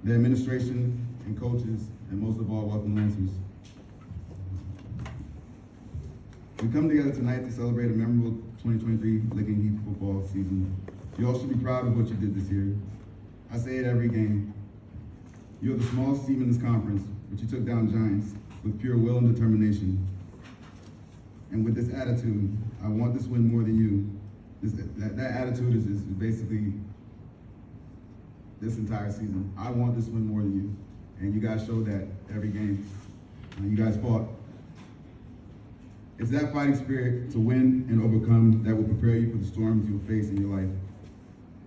the administration and coaches, and most of all, welcome Lancers. We come together tonight to celebrate a memorable 2023 Licking Heat football season. You all should be proud of what you did this year. I say it every game. You're the smallest team in this conference, but you took down giants with pure will and determination. And with this attitude, I want this win more than you. That attitude is basically this entire season. I want this win more than you. And you guys showed that every game. You guys fought. It's that fighting spirit to win and overcome that will prepare you for the storms you'll face in your life.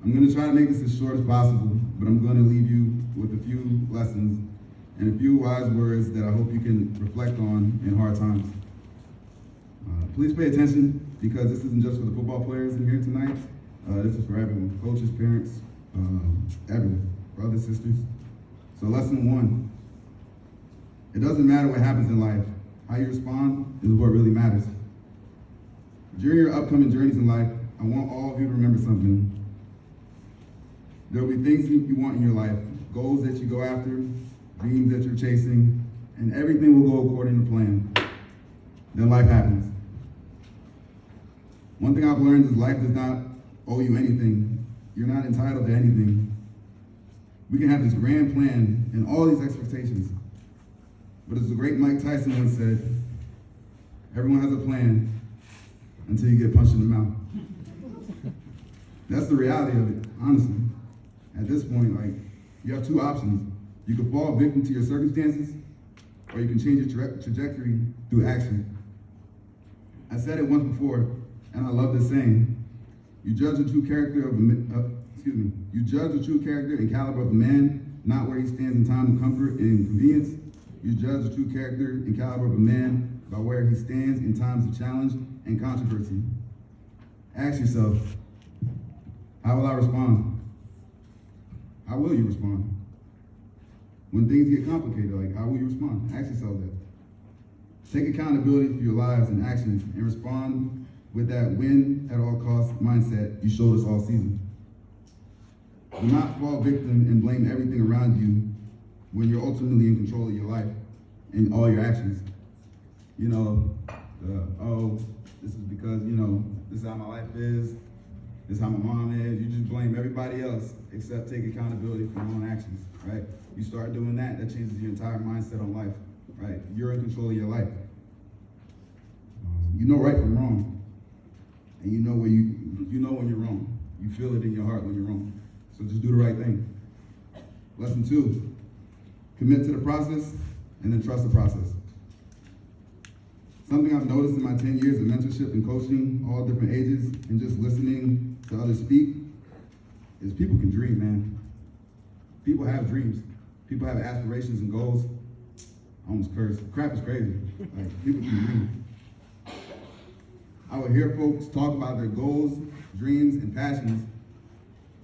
I'm going to try to make this as short as possible, but I'm going to leave you with a few lessons and a few wise words that I hope you can reflect on in hard times. Please pay attention, because this isn't just for the football players in here tonight. This is for everyone, coaches, parents, everyone, brothers, sisters. So lesson one, it doesn't matter what happens in life. How you respond is what really matters. During your upcoming journeys in life, I want all of you to remember something. There will be things you want in your life, goals that you go after, dreams that you're chasing, and everything will go according to plan. Then life happens. One thing I've learned is life does not owe you anything. You're not entitled to anything. We can have this grand plan and all these expectations. But as the great Mike Tyson once said, everyone has a plan until you get punched in the mouth. That's the reality of it, honestly. At this point, you have two options. You can fall victim to your circumstances, or you can change your trajectory through action. I said it once before, and I love this saying. You judge the true character You judge the true character and caliber of a man, not where he stands in time of comfort and convenience. You judge the true character and caliber of a man by where he stands in times of challenge and controversy. Ask yourself, how will I respond? How will you respond? When things get complicated, how will you respond? Ask yourself that. Take accountability for your lives and actions and respond with that win at all costs mindset you showed us all season. Do not fall victim and blame everything around you when you're ultimately in control of your life and all your actions. This is because, this is how my life is, this is how my mom is. You just blame everybody else except take accountability for your own actions, right? You start doing that changes your entire mindset on life, right? You're in control of your life. You know right from wrong, and you know when you're wrong. You feel it in your heart when you're wrong. So just do the right thing. Lesson two, commit to the process and then trust the process. Something I've noticed in my 10 years of mentorship and coaching, all different ages, and just listening to others speak, is people can dream, man. People have dreams. People have aspirations and goals. I almost cursed. Crap is crazy. People can dream. I would hear folks talk about their goals, dreams, and passions,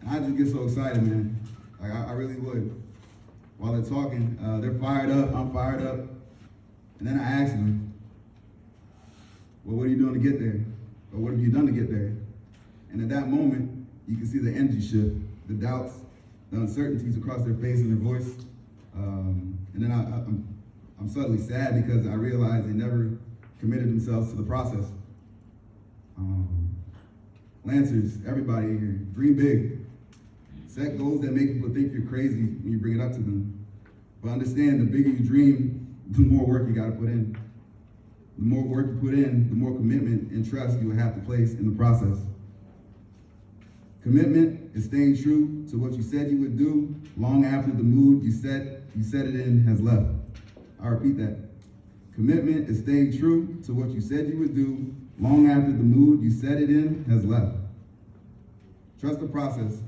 and I just get so excited, man. I really would. While they're talking, they're fired up, I'm fired up, and then I ask them, well, what are you doing to get there? Or what have you done to get there? And at that moment, you can see the energy shift, the doubts, the uncertainties across their face and their voice. And then I'm subtly sad because I realize they never committed themselves to the process. Lancers, everybody here, dream big. Set goals that make people think you're crazy when you bring it up to them. But understand, the bigger you dream, the more work you gotta put in. The more work you put in, the more commitment and trust you will have to place in the process. Commitment is staying true to what you said you would do long after the mood you set it in has left. I repeat that. Commitment is staying true to what you said you would do long after the mood you set it in has left. Trust the process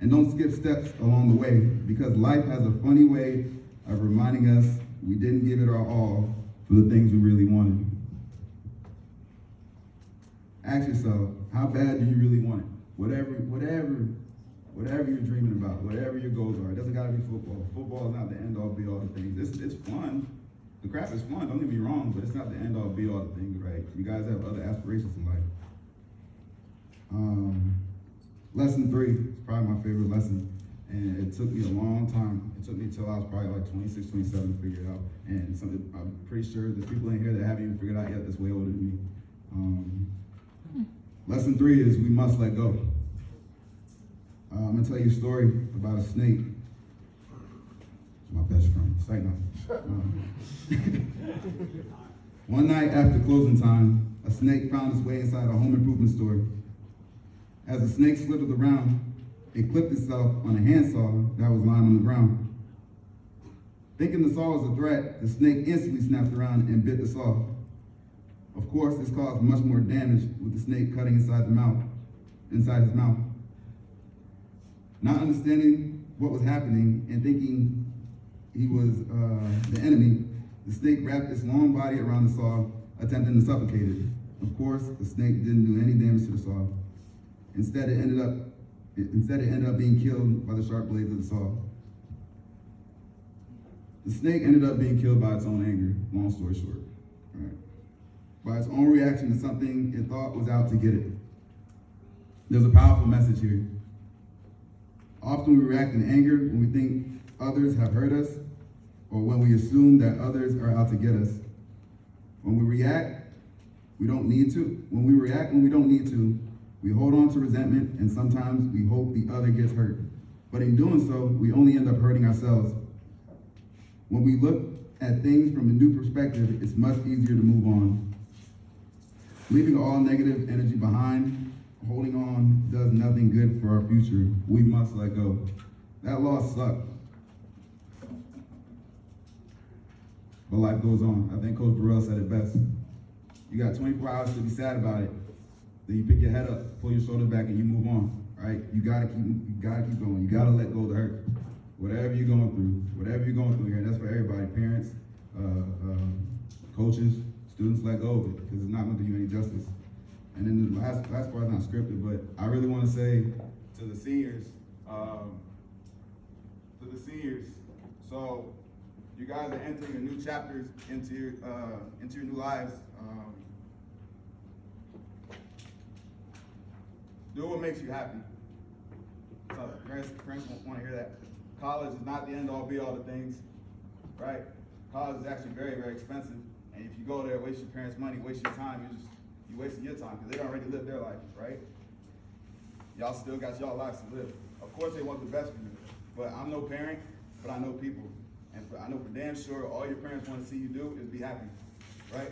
and don't skip steps along the way, because life has a funny way of reminding us we didn't give it our all for the things we really wanted. Ask yourself, how bad do you really want it? Whatever you're dreaming about, whatever your goals are. It doesn't gotta be football. Football is not the end all be all the things. It's fun. The crap is fun, don't get me wrong, but it's not the end all be all the things, right? You guys have other aspirations in life. Lesson 3 is probably my favorite lesson. And it took me a long time. It took me till I was probably like 26, 27 to figure it out. And I'm pretty sure there's people in here that haven't even figured it out yet that's way older than me. Lesson 3 is we must let go. I'm gonna tell you a story about a snake. It's my best friend, sight now. One night after closing time, a snake found its way inside a home improvement store. As the snake slithered around, it clipped itself on a handsaw that was lying on the ground. Thinking the saw was a threat, the snake instantly snapped around and bit the saw. Of course, this caused much more damage with the snake cutting inside his mouth. Not understanding what was happening and thinking he was the enemy, the snake wrapped its long body around the saw, attempting to suffocate it. Of course, the snake didn't do any damage to the saw. Instead, it ended up being killed by the sharp blades of the saw. The snake ended up being killed by its own anger, long story short. Right? By its own reaction to something it thought was out to get it. There's a powerful message here. Often we react in anger when we think others have hurt us, or when we assume that others are out to get us. When we react, we don't need to. When we react when we don't need to, we hold on to resentment, and sometimes we hope the other gets hurt. But in doing so, we only end up hurting ourselves. When we look at things from a new perspective, it's much easier to move on. Leaving all negative energy behind, holding on does nothing good for our future. We must let go. That loss sucked. But life goes on. I think Coach Burrell said it best. You got 24 hours to be sad about it. Then you pick your head up, pull your shoulders back, and you move on. Right? You gotta keep going. You gotta let go of the hurt. Whatever you're going through here, and that's for everybody, parents, coaches, students, let go of it, because it's not gonna do you any justice. And then the last part is not scripted, but I really want to say to the seniors, so you guys are entering your new chapters into your new lives. Do what makes you happy. So parents want to hear that. College is not the end all be all the things, right? College is actually very, very expensive. And if you go there, waste your parents' money, waste your time, you're wasting your time because they already lived their life, right? Y'all still got y'all lives to live. Of course they want the best for you, but I'm no parent, but I know people. And I know for damn sure all your parents want to see you do is be happy, right?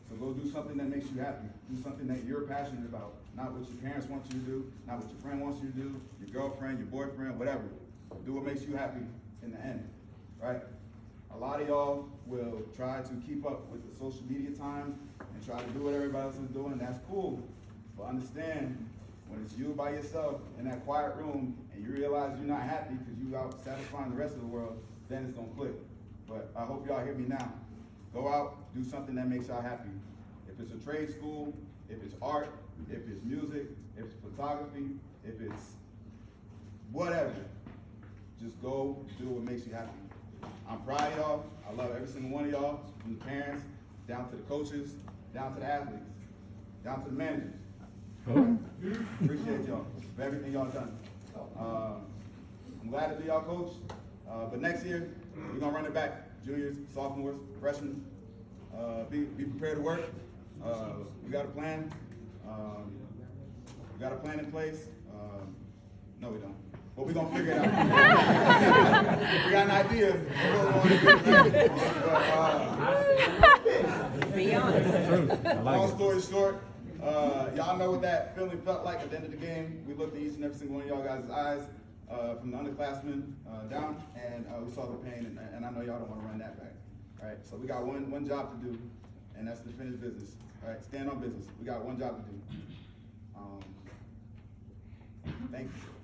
So go do something that makes you happy. Do something that you're passionate about. Not what your parents want you to do, not what your friend wants you to do, your girlfriend, your boyfriend, whatever. Do what makes you happy in the end, right? A lot of y'all will try to keep up with the social media times and try to do what everybody else is doing. That's cool, but understand when it's you by yourself in that quiet room and you realize you're not happy because you out satisfying the rest of the world, then it's gonna click. But I hope y'all hear me now. Go out, do something that makes y'all happy. If it's a trade school, if it's art, if it's music, if it's photography, if it's whatever, just go do what makes you happy. I'm proud of y'all. I love every single one of y'all, from the parents, down to the coaches, down to the athletes, down to the managers. Appreciate y'all for everything y'all done. I'm glad to be y'all coach, but next year, we're gonna run it back. Juniors, sophomores, freshmen, be prepared to work. We got a plan. We got a plan in place. No, we don't. But we're gonna figure it out. We got an idea. Be honest. Long story short, y'all know what that feeling felt like at the end of the game. We looked at each and every single one of y'all guys' eyes, from the underclassmen down, and we saw the pain, and I know y'all don't want to run that back. All right, so we got one job to do, and that's to finish business. All right, stand on business. We got one job to do. Thank you.